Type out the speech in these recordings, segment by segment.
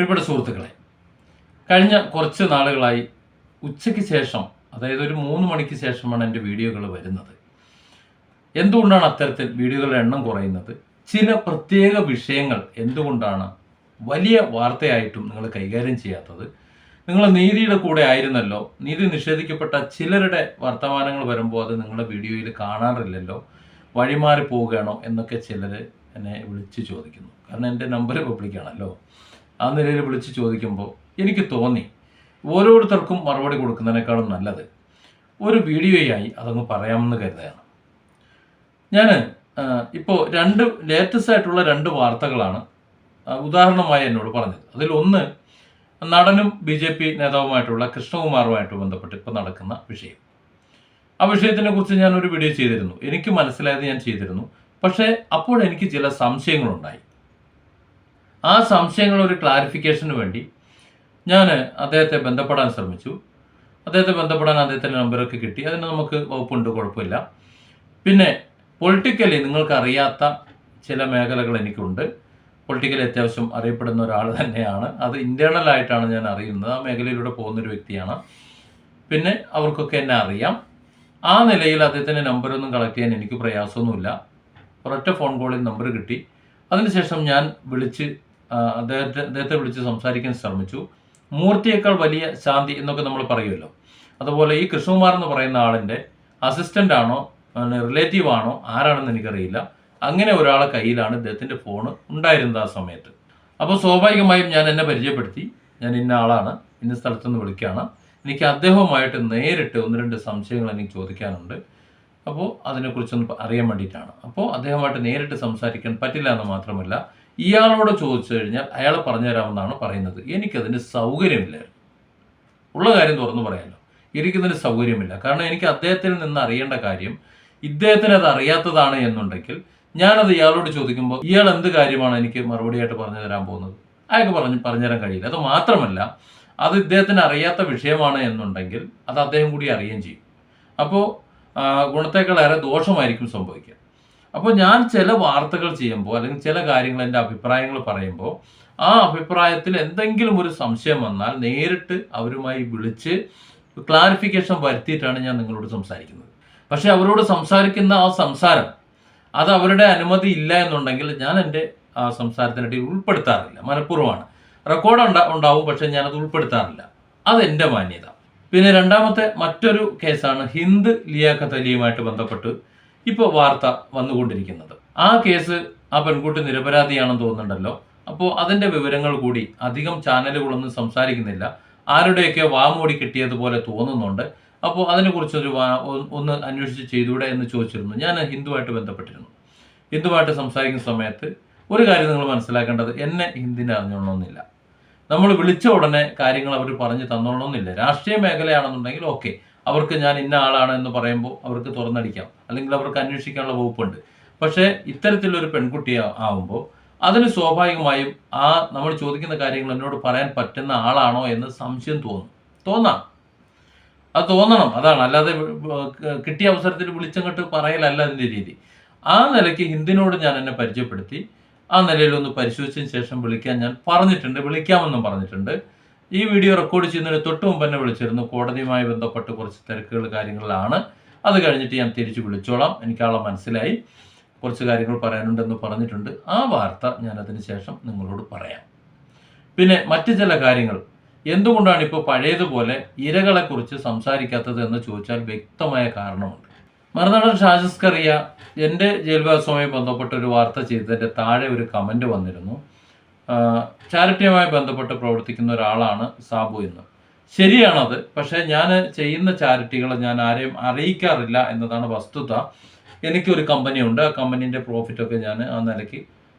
പ്രിയപ്പെട്ട സുഹൃത്തുക്കളെ, കഴിഞ്ഞ കുറച്ച് നാളുകളായി ഉച്ചയ്ക്ക് ശേഷം, അതായത് ഒരു 3 മണിക്ക് ശേഷമാണ് എൻ്റെ വീഡിയോകൾ വരുന്നത്. എന്തുകൊണ്ടാണ് അത്തരത്തിൽ വീഡിയോകളുടെ എണ്ണം കുറയുന്നത്? ചില പ്രത്യേക വിഷയങ്ങൾ എന്തുകൊണ്ടാണ് വലിയ വാർത്തയായിട്ടും നിങ്ങൾ കൈകാര്യം ചെയ്യാത്തത്? നിങ്ങൾ നീതിയുടെ കൂടെ ആയിരുന്നല്ലോ, നീതി നിഷേധിക്കപ്പെട്ട ചിലരുടെ വർത്തമാനങ്ങൾ വരുമ്പോൾ അത് നിങ്ങളുടെ വീഡിയോയിൽ കാണാറില്ലല്ലോ, വഴിമാറി പോവുകയാണോ എന്നൊക്കെ ചിലർ എന്നെ വിളിച്ച് ചോദിക്കുന്നു. കാരണം എൻ്റെ നമ്പർ പബ്ലിക്കാണല്ലോ. ആ നിലയിൽ വിളിച്ച് ചോദിക്കുമ്പോൾ എനിക്ക് തോന്നി ഓരോരുത്തർക്കും മറുപടി കൊടുക്കുന്നതിനേക്കാളും നല്ലത് ഒരു വീഡിയോയായി അതങ്ങ് പറയാമെന്ന് കരുതുകയാണ്. ഞാൻ ഇപ്പോൾ ലേറ്റസ്റ്റ് ആയിട്ടുള്ള 2 വാർത്തകളാണ് ഉദാഹരണമായി എന്നോട് പറഞ്ഞത്. അതിലൊന്ന് നടനും BJP നേതാവുമായിട്ടുള്ള കൃഷ്ണകുമാറുമായിട്ട് ബന്ധപ്പെട്ട് ഇപ്പോൾ നടക്കുന്ന വിഷയം. ആ വിഷയത്തിനെ കുറിച്ച് ഞാനൊരു വീഡിയോ ചെയ്തിരുന്നു. എനിക്ക് മനസ്സിലായത് ഞാൻ ചെയ്തിരുന്നു. പക്ഷേ അപ്പോഴെനിക്ക് ചില സംശയങ്ങളുണ്ടായി. ആ സംശയങ്ങൾ ഒരു ക്ലാരിഫിക്കേഷന് വേണ്ടി ഞാൻ അദ്ദേഹത്തെ ബന്ധപ്പെടാൻ ശ്രമിച്ചു. അദ്ദേഹത്തിൻ്റെ നമ്പറൊക്കെ കിട്ടി. അതിന് നമുക്ക് വകുപ്പുണ്ട്, കുഴപ്പമില്ല. പിന്നെ പൊളിറ്റിക്കലി നിങ്ങൾക്കറിയാത്ത ചില മേഖലകൾ എനിക്കുണ്ട്. പൊളിറ്റിക്കലി അത്യാവശ്യം അറിയപ്പെടുന്ന ഒരാൾ തന്നെയാണ്. അത് ഇൻറ്റേർണലായിട്ടാണ് ഞാൻ അറിയുന്നത്. ആ മേഖലയിലൂടെ പോകുന്നൊരു വ്യക്തിയാണ്. പിന്നെ അവർക്കൊക്കെ എന്നെ അറിയാം. ആ നിലയിൽ അദ്ദേഹത്തിൻ്റെ നമ്പറൊന്നും കളക്ട് ചെയ്യാൻ എനിക്ക് പ്രയാസമൊന്നുമില്ല. ഒരൊറ്റ ഫോൺ കോളിൽ നമ്പർ കിട്ടി. അതിനുശേഷം ഞാൻ അദ്ദേഹത്തെ വിളിച്ച് സംസാരിക്കാൻ ശ്രമിച്ചു. മൂർത്തിയേക്കാൾ വലിയ ശാന്തി എന്നൊക്കെ നമ്മൾ പറയുമല്ലോ, അതുപോലെ ഈ കൃഷ്ണകുമാർ എന്ന് പറയുന്ന ആളിൻ്റെ അസിസ്റ്റൻ്റ് ആണോ റിലേറ്റീവ് ആണോ ആരാണെന്ന് എനിക്കറിയില്ല. അങ്ങനെ ഒരാളെ കയ്യിലാണ് ഇദ്ദേഹത്തിൻ്റെ ഫോണ് ഉണ്ടായിരുന്നത് ആ സമയത്ത്. അപ്പോൾ സ്വാഭാവികമായും ഞാൻ എന്നെ പരിചയപ്പെടുത്തി. ഞാൻ ഇന്ന ആളാണ്, ഇന്ന സ്ഥലത്തുനിന്ന് വിളിക്കുകയാണ്. എനിക്ക് അദ്ദേഹവുമായിട്ട് നേരിട്ട് 1-2 സംശയങ്ങൾ എനിക്ക് ചോദിക്കാനുണ്ട്. അപ്പോൾ അതിനെക്കുറിച്ചൊന്ന് അറിയാൻ വേണ്ടിയിട്ടാണ്. അപ്പോൾ അദ്ദേഹമായിട്ട് നേരിട്ട് സംസാരിക്കാൻ പറ്റില്ല എന്ന് മാത്രമല്ല, ഇയാളോട് ചോദിച്ചു കഴിഞ്ഞാൽ അയാൾ പറഞ്ഞു തരാമെന്നാണ് പറയുന്നത്. എനിക്കതിന് സൗകര്യമില്ലായിരുന്നു. ഉള്ള കാര്യം തുറന്നു പറയാമല്ലോ, എനിക്കതിന് സൗകര്യമില്ല. കാരണം എനിക്ക് അദ്ദേഹത്തിൽ നിന്ന് അറിയേണ്ട കാര്യം ഇദ്ദേഹത്തിന് അത് അറിയാത്തതാണ് എന്നുണ്ടെങ്കിൽ ഞാനത് ഇയാളോട് ചോദിക്കുമ്പോൾ ഇയാൾ എന്ത് കാര്യമാണ് എനിക്ക് മറുപടിയായിട്ട് പറഞ്ഞു തരാൻ പോകുന്നത്? അയാൾക്ക് പറഞ്ഞു തരാൻ കഴിയില്ല. അത് മാത്രമല്ല, അത് ഇദ്ദേഹത്തിന് അറിയാത്ത വിഷയമാണ് എന്നുണ്ടെങ്കിൽ അത് അദ്ദേഹം കൂടി അറിയുകയും ചെയ്യും. അപ്പോൾ ഗുണത്തേക്കാളേറെ ദോഷമായിരിക്കും സംഭവിക്കുക. അപ്പോൾ ഞാൻ ചില വാർത്തകൾ ചെയ്യുമ്പോൾ അല്ലെങ്കിൽ ചില കാര്യങ്ങൾ, എൻ്റെ അഭിപ്രായങ്ങൾ പറയുമ്പോൾ ആ അഭിപ്രായത്തിൽ എന്തെങ്കിലും ഒരു സംശയം വന്നാൽ നേരിട്ട് അവരുമായി വിളിച്ച് ക്ലാരിഫിക്കേഷൻ വരുത്തിയിട്ടാണ് ഞാൻ നിങ്ങളോട് സംസാരിക്കുന്നത്. പക്ഷേ അവരോട് സംസാരിക്കുന്ന ആ സംസാരം അത് അവരുടെ അനുമതി ഇല്ല എന്നുണ്ടെങ്കിൽ ഞാൻ എൻ്റെ ആ സംസാരത്തിനിടയിൽ ഉൾപ്പെടുത്താറില്ല. മനഃപൂർവ്വമാണ്. റെക്കോർഡ് ഉണ്ടാവും, പക്ഷേ ഞാനത് ഉൾപ്പെടുത്താറില്ല. അതെൻ്റെ മാന്യത. പിന്നെ രണ്ടാമത്തെ മറ്റൊരു കേസാണ് ഹിന്ദ് ലിയാഖത്ത് അലിയുമായിട്ട് ബന്ധപ്പെട്ട് ഇപ്പോൾ വാർത്ത വന്നുകൊണ്ടിരിക്കുന്നത്. ആ കേസ്, ആ പെൺകുട്ടി നിരപരാധിയാണെന്ന് തോന്നുന്നുണ്ടല്ലോ. അപ്പോൾ അതിൻ്റെ വിവരങ്ങൾ കൂടി അധികം ചാനലുകളൊന്നും സംസാരിക്കുന്നില്ല. ആരുടെയൊക്കെ വാമൂടി കിട്ടിയതുപോലെ തോന്നുന്നുണ്ട്. അപ്പോൾ അതിനെക്കുറിച്ചൊരു ഒന്ന് അന്വേഷിച്ച് ചെയ്തൂടെ എന്ന് ചോദിച്ചിരുന്നു. ഞാൻ ഹിന്ദുവായിട്ട് ബന്ധപ്പെട്ടിരുന്നു. ഹിന്ദുവായിട്ട് സംസാരിക്കുന്ന സമയത്ത് ഒരു കാര്യം നിങ്ങൾ മനസ്സിലാക്കേണ്ടത്, എന്നെ ഹിന്ദിനെ അറിഞ്ഞോളണമെന്നില്ല. നമ്മൾ വിളിച്ച ഉടനെ കാര്യങ്ങൾ അവർ പറഞ്ഞു തന്നോളണമെന്നില്ല. രാഷ്ട്രീയ മേഖലയാണെന്നുണ്ടെങ്കിൽ ഓക്കെ, അവർക്ക് ഞാൻ ഇന്ന ആളാണ് എന്ന് പറയുമ്പോൾ അവർക്ക് തുറന്നടിക്കാം, അല്ലെങ്കിൽ അവർക്ക് അന്വേഷിക്കാനുള്ള വകുപ്പുണ്ട്. പക്ഷേ ഇത്തരത്തിലൊരു പെൺകുട്ടി ആവുമ്പോൾ അതിന് സ്വാഭാവികമായും നമ്മൾ ചോദിക്കുന്ന കാര്യങ്ങൾ എന്നോട് പറയാൻ പറ്റുന്ന ആളാണോ എന്ന് സംശയം തോന്നാം. അത് തോന്നണം, അതാണ്. അല്ലാതെ കിട്ടിയ അവസരത്തിൽ വിളിച്ചങ്ങോട്ട് പറയലല്ല അതിൻ്റെ രീതി. ആ നിലയ്ക്ക് ഹിന്ദിനോട് ഞാൻ എന്നെ പരിചയപ്പെടുത്തി. ആ നിലയിലൊന്ന് പരിശോധിച്ചതിന് ശേഷം വിളിക്കാൻ ഞാൻ പറഞ്ഞിട്ടുണ്ട്, വിളിക്കാമെന്നും പറഞ്ഞിട്ടുണ്ട്. ഈ വീഡിയോ റെക്കോർഡ് ചെയ്യുന്നതിന് തൊട്ട് മുമ്പ് എന്നെ വിളിച്ചിരുന്നു. കോടതിയുമായി ബന്ധപ്പെട്ട് കുറച്ച് തിരക്കുകൾ കാര്യങ്ങളിലാണ്. അത് കഴിഞ്ഞിട്ട് ഞാൻ തിരിച്ച് വിളിച്ചോളാം, എനിക്കാളെ മനസ്സിലായി, കുറച്ച് കാര്യങ്ങൾ പറയാനുണ്ടെന്ന് പറഞ്ഞിട്ടുണ്ട്. ആ വാർത്ത ഞാൻ അതിന് ശേഷം നിങ്ങളോട് പറയാം. പിന്നെ മറ്റു ചില കാര്യങ്ങൾ, എന്തുകൊണ്ടാണ് ഇപ്പോൾ പഴയതുപോലെ ഇരകളെക്കുറിച്ച് സംസാരിക്കാത്തത് എന്ന് ചോദിച്ചാൽ വ്യക്തമായ കാരണമുണ്ട്. മറുനാടൻ ഷാജിസ്കറിയ എൻ്റെ ജയിൽവാസവുമായി ബന്ധപ്പെട്ട ഒരു വാർത്ത ചെയ്തതിൻ്റെ താഴെ ഒരു കമൻറ്റ് വന്നിരുന്നു. ചാരിറ്റിയുമായി ബന്ധപ്പെട്ട് പ്രവർത്തിക്കുന്ന ഒരാളാണ് സാബു എന്ന്. ശരിയാണത്. പക്ഷേ ഞാൻ ചെയ്യുന്ന ചാരിറ്റികൾ ഞാൻ ആരെയും അറിയിക്കാറില്ല എന്നതാണ് വസ്തുത. എനിക്കൊരു കമ്പനിയുണ്ട്. ആ കമ്പനീൻ്റെ പ്രോഫിറ്റൊക്കെ ഞാൻ ആ നിലയ്ക്ക്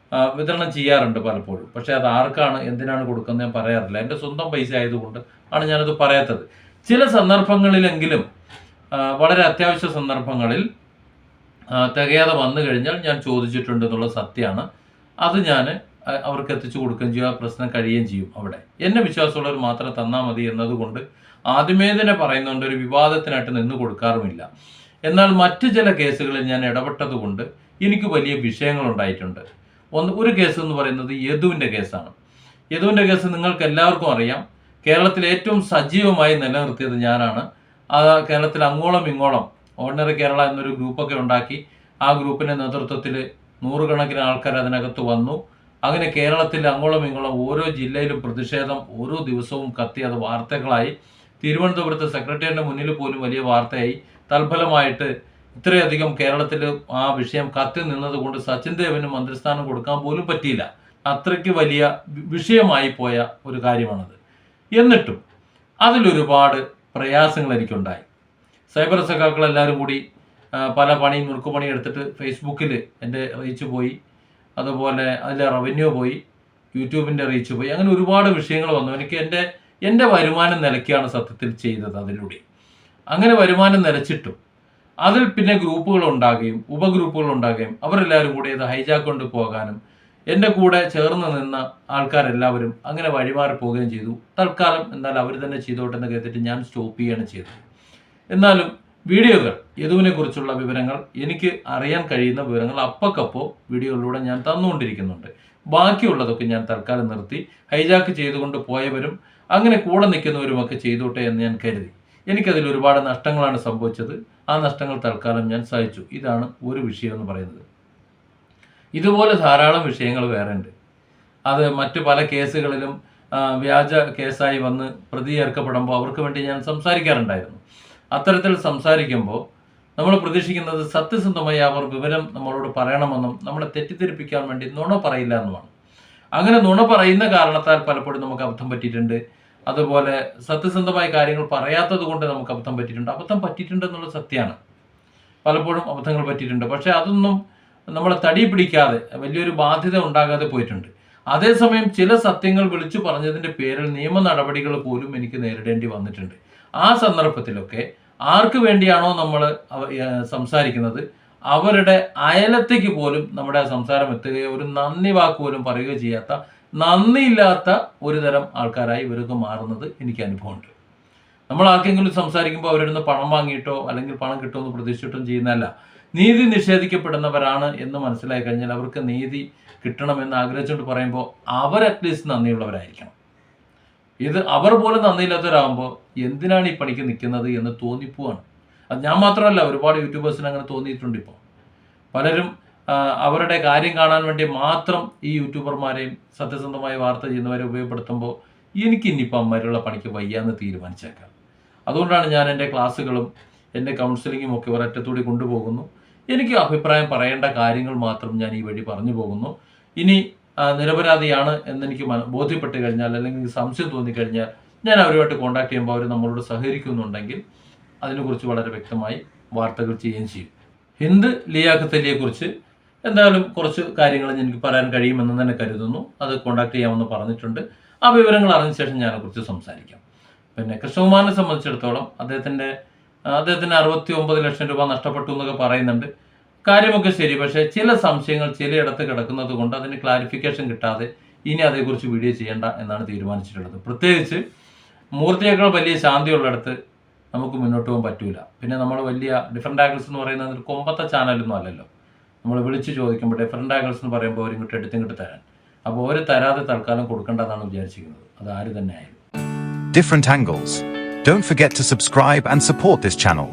വിതരണം ചെയ്യാറുണ്ട് പലപ്പോഴും. പക്ഷേ അത് ആർക്കാണ് എന്തിനാണ് കൊടുക്കുന്നത് ഞാൻ പറയാറില്ല. എൻ്റെ സ്വന്തം പൈസ ആയതുകൊണ്ട് ആണ് ഞാനത് പറയാത്തത്. ചില സന്ദർഭങ്ങളിലെങ്കിലും, വളരെ അത്യാവശ്യ സന്ദർഭങ്ങളിൽ തികയാതെ വന്നു കഴിഞ്ഞാൽ ഞാൻ ചോദിച്ചിട്ടുണ്ട് എന്നുള്ള സത്യമാണ്. അത് ഞാൻ അവർക്ക് എത്തിച്ചു കൊടുക്കുകയും ചെയ്യും. ആ പ്രശ്നം കഴിയുകയും ചെയ്യും. അവിടെ എന്നെ വിശ്വാസമുള്ളവർ മാത്രം തന്നാൽ മതി എന്നതുകൊണ്ട് ആദ്യമേ തന്നെ പറയുന്നുണ്ട്, ഒരു വിവാദത്തിനായിട്ട് നിന്ന് കൊടുക്കാറുമില്ല. എന്നാൽ മറ്റു ചില കേസുകളിൽ ഞാൻ ഇടപെട്ടത് കൊണ്ട് എനിക്ക് വലിയ വിഷയങ്ങളുണ്ടായിട്ടുണ്ട്. ഒരു കേസ് എന്ന് പറയുന്നത് യദുവിൻ്റെ കേസാണ്. യദുവിൻ്റെ കേസ് നിങ്ങൾക്ക് എല്ലാവർക്കും അറിയാം. കേരളത്തിൽ ഏറ്റവും സജീവമായി നിലനിർത്തിയത് ഞാനാണ്. കേരളത്തിൽ അങ്ങോളം ഇങ്ങോളം ഓർഡിനറി കേരള എന്നൊരു ഗ്രൂപ്പൊക്കെ ഉണ്ടാക്കി ആ ഗ്രൂപ്പിൻ്റെ നേതൃത്വത്തിൽ 100 കണക്കിന് ആൾക്കാർ അതിനകത്ത് വന്നു. അങ്ങനെ കേരളത്തിൽ അങ്ങോളം ഇങ്ങോളം ഓരോ ജില്ലയിലും പ്രതിഷേധം ഓരോ ദിവസവും കത്തി. അത് വാർത്തകളായി. തിരുവനന്തപുരത്ത് സെക്രട്ടേറിയറ്റിന് മുന്നിൽ പോലും വലിയ വാർത്തയായി. തൽഫലമായിട്ട് ഇത്രയധികം കേരളത്തിൽ ആ വിഷയം കത്തി നിന്നതുകൊണ്ട് സച്ചിൻ ദേവിന് മന്ത്രിസ്ഥാനം കൊടുക്കാൻ പോലും പറ്റിയില്ല. അത്രയ്ക്ക് വലിയ വിഷയമായി പോയ ഒരു കാര്യമാണത്. എന്നിട്ടും അതിലൊരുപാട് പ്രയാസങ്ങൾ എനിക്കുണ്ടായി. സൈബർ സഖാക്കളെല്ലാവരും കൂടി പല നുറുക്കുപണി എടുത്തിട്ട് ഫേസ്ബുക്കിൽ എൻ്റെ റീച്ച് പോയി, അതുപോലെ അതിലെ റവന്യൂ പോയി, യൂട്യൂബിൻ്റെ റീച്ച് പോയി. അങ്ങനെ ഒരുപാട് വിഷയങ്ങൾ വന്നു. എനിക്ക് എൻ്റെ വരുമാനം നിലയ്ക്കാണ് സത്യത്തിൽ ചെയ്തത് അതിലൂടെ. അങ്ങനെ വരുമാനം നിലച്ചിട്ടും അതിൽ പിന്നെ ഗ്രൂപ്പുകൾ ഉണ്ടാകുകയും ഉപഗ്രൂപ്പുകൾ ഉണ്ടാകുകയും അവരെല്ലാവരും കൂടി അത് ഹൈജാക്ക് കൊണ്ട് പോകാനും എൻ്റെ കൂടെ ചേർന്ന് നിന്ന ആൾക്കാരെല്ലാവരും അങ്ങനെ വഴിമാറി പോവുകയും ചെയ്തു. തൽക്കാലം എന്നാൽ അവർ തന്നെ ചെയ്തോട്ടെ എന്ന് കരുതിയിട്ട് ഞാൻ സ്റ്റോപ്പ് ചെയ്യുകയാണ് ചെയ്തത്. എന്നാലും വീഡിയോകൾ, യദുവിനെ കുറിച്ചുള്ള വിവരങ്ങൾ, എനിക്ക് അറിയാൻ കഴിയുന്ന വിവരങ്ങൾ അപ്പക്കപ്പോൾ വീഡിയോകളിലൂടെ ഞാൻ തന്നുകൊണ്ടിരിക്കുന്നുണ്ട്. ബാക്കിയുള്ളതൊക്കെ ഞാൻ തൽക്കാലം നിർത്തി. ഹൈജാക്ക് ചെയ്തുകൊണ്ട് പോയവരും അങ്ങനെ കൂടെ നിൽക്കുന്നവരുമൊക്കെ ചെയ്തോട്ടെ എന്ന് ഞാൻ കരുതി. എനിക്കതിൽ ഒരുപാട് നഷ്ടങ്ങളാണ് സംഭവിച്ചത്. ആ നഷ്ടങ്ങൾ തൽക്കാലം ഞാൻ സഹിച്ചു. ഇതാണ് ഒരു വിഷയം എന്ന് പറയുന്നത്. ഇതുപോലെ ധാരാളം വിഷയങ്ങൾ വേറെ ഉണ്ട്. അത് മറ്റു പല കേസുകളിലും വ്യാജ കേസായി വന്ന് പ്രതി ചേർക്കപ്പെടുമ്പോൾ അവർക്ക് വേണ്ടി ഞാൻ സംസാരിക്കാറുണ്ടായിരുന്നു. അത്തരത്തിൽ സംസാരിക്കുമ്പോൾ നമ്മൾ പ്രതീക്ഷിക്കുന്നത് സത്യസന്ധമായി അവർ വിവരം നമ്മളോട് പറയണമെന്നും നമ്മളെ തെറ്റിദ്ധരിപ്പിക്കാൻ വേണ്ടി നുണ പറയില്ല എന്നുമാണ്. അങ്ങനെ നുണ പറയുന്ന കാരണത്താൽ പലപ്പോഴും നമുക്ക് അബദ്ധം പറ്റിയിട്ടുണ്ട്. അതുപോലെ സത്യസന്ധമായ കാര്യങ്ങൾ പറയാത്തത് കൊണ്ട് നമുക്ക് അബദ്ധം പറ്റിയിട്ടുണ്ട്. അബദ്ധം പറ്റിയിട്ടുണ്ട് എന്നുള്ളത് സത്യമാണ്. പലപ്പോഴും അബദ്ധങ്ങൾ പറ്റിയിട്ടുണ്ട്. പക്ഷേ അതൊന്നും നമ്മളെ തടി പിടിക്കാതെ വലിയൊരു ബാധ്യത ഉണ്ടാകാതെ പോയിട്ടുണ്ട്. അതേസമയം ചില സത്യങ്ങൾ വിളിച്ചു പറഞ്ഞതിൻ്റെ പേരിൽ നിയമ നടപടികൾ പോലും എനിക്ക് നേരിടേണ്ടി വന്നിട്ടുണ്ട്. ആ സന്ദർഭത്തിലൊക്കെ ആർക്ക് വേണ്ടിയാണോ നമ്മൾ സംസാരിക്കുന്നത് അവരുടെ അയലത്തേക്ക് പോലും നമ്മുടെ സംസാരം എത്തുകയോ ഒരു നന്ദി വാക്ക് പോലും പറയുകയോ ചെയ്യാത്ത, നന്ദിയില്ലാത്ത ഒരു തരം ആൾക്കാരായി ഇവരൊക്കെ മാറുന്നത് എനിക്ക് അനുഭവമുണ്ട്. നമ്മൾ ആർക്കെങ്കിലും സംസാരിക്കുമ്പോൾ അവരുടെ നിന്ന് പണം വാങ്ങിയിട്ടോ അല്ലെങ്കിൽ പണം കിട്ടുമെന്ന് പ്രതീക്ഷിച്ചിട്ടോ ചെയ്യുന്നതല്ല. നീതി നിഷേധിക്കപ്പെടുന്നവരാണ് എന്ന് മനസ്സിലായി കഴിഞ്ഞാൽ അവർക്ക് നീതി കിട്ടണമെന്ന് ആഗ്രഹിച്ചുകൊണ്ട് പറയുമ്പോൾ അവർ അറ്റ്ലീസ്റ്റ് നന്ദിയുള്ളവരായിരിക്കണം. ഇത് അവർ പോലും നന്ദിയില്ലാത്തവരാകുമ്പോൾ എന്തിനാണ് ഈ പണിക്ക് നിൽക്കുന്നത് എന്ന് തോന്നിപ്പോവാണ്. അത് ഞാൻ മാത്രമല്ല, ഒരുപാട് യൂട്യൂബേഴ്സിന് അങ്ങനെ തോന്നിയിട്ടുണ്ട്. ഇപ്പോൾ പലരും അവരുടെ കാര്യം കാണാൻ വേണ്ടി മാത്രം ഈ യൂട്യൂബർമാരെയും സത്യസന്ധമായ വാർത്ത ചെയ്യുന്നവരെ ഉപയോഗപ്പെടുത്തുമ്പോൾ എനിക്ക് ഇനിയിപ്പോൾ അമ്മമാരുള്ള പണിക്ക് വയ്യാന്ന് തീരുമാനിച്ചേക്കാം. അതുകൊണ്ടാണ് ഞാൻ എൻ്റെ ക്ലാസ്സുകളും എൻ്റെ കൗൺസിലിങ്ങും ഒക്കെ ഒരറ്റത്തൂടി കൊണ്ടുപോകുന്നു. എനിക്ക് അഭിപ്രായം പറയേണ്ട കാര്യങ്ങൾ മാത്രം ഞാൻ ഈ വഴി പറഞ്ഞു പോകുന്നു. ഇനി നിരപരാധിയാണ് എന്നെനിക്ക് ബോധ്യപ്പെട്ട് കഴിഞ്ഞാൽ അല്ലെങ്കിൽ സംശയം തോന്നിക്കഴിഞ്ഞാൽ ഞാൻ അവരുമായിട്ട് കോൺടാക്ട് ചെയ്യുമ്പോൾ അവർ നമ്മളോട് സഹകരിക്കുന്നുണ്ടെങ്കിൽ അതിനെക്കുറിച്ച് വളരെ വ്യക്തമായി വാർത്തകൾ ചെയ്യുകയും ചെയ്യും. ഹിന്ദ് ലിയാഖത്ത് അലിയെക്കുറിച്ച് എന്തായാലും കുറച്ച് കാര്യങ്ങൾ എനിക്ക് പറയാൻ കഴിയുമെന്ന് തന്നെ കരുതുന്നു. അത് കോൺടാക്ട് ചെയ്യാമെന്ന് പറഞ്ഞിട്ടുണ്ട്. ആ വിവരങ്ങൾ അറിഞ്ഞ ശേഷം ഞാൻ അതിനെക്കുറിച്ച് സംസാരിക്കാം. പിന്നെ കൃഷ്ണകുമാറിനെ സംബന്ധിച്ചിടത്തോളം അദ്ദേഹത്തിന് 69 ലക്ഷം രൂപ നഷ്ടപ്പെട്ടു എന്നൊക്കെ പറയുന്നുണ്ട്. കാര്യമൊക്കെ ശരി. പക്ഷേ ചില സംശയങ്ങൾ ചിലയിടത്ത് കിടക്കുന്നത് കൊണ്ട് അതിന് ക്ലാരിഫിക്കേഷൻ കിട്ടാതെ ഇനി അതേക്കുറിച്ച് വീഡിയോ ചെയ്യേണ്ട എന്നാണ് തീരുമാനിച്ചിട്ടുള്ളത്. പ്രത്യേകിച്ച് മൂർത്തിയേക്കാൾ വലിയ ശാന്തിയുള്ളിടത്ത് നമുക്ക് മുന്നോട്ട് പോകാൻ പറ്റൂല. പിന്നെ നമ്മൾ വലിയ ഡിഫറെൻ്റ് ആംഗിൾസ് എന്ന് പറയുന്നത് ഒരു കൊമ്പത്തെ ചാനലൊന്നും അല്ലല്ലോ. നമ്മൾ വിളിച്ച് ചോദിക്കുമ്പോൾ ഡിഫറെൻ്റ് ആംഗിൾസ് എന്ന് പറയുമ്പോൾ അവരിങ്ങോട്ട് എടുത്തിങ്ങോട്ട് തരാൻ. അപ്പോൾ അവർ തരാതെ തൽക്കാലം കൊടുക്കേണ്ടതാണ് വിചാരിച്ചിരിക്കുന്നത്. അത് ആര് തന്നെ ആയാലും. Different angles. Don't forget to subscribe and support this channel.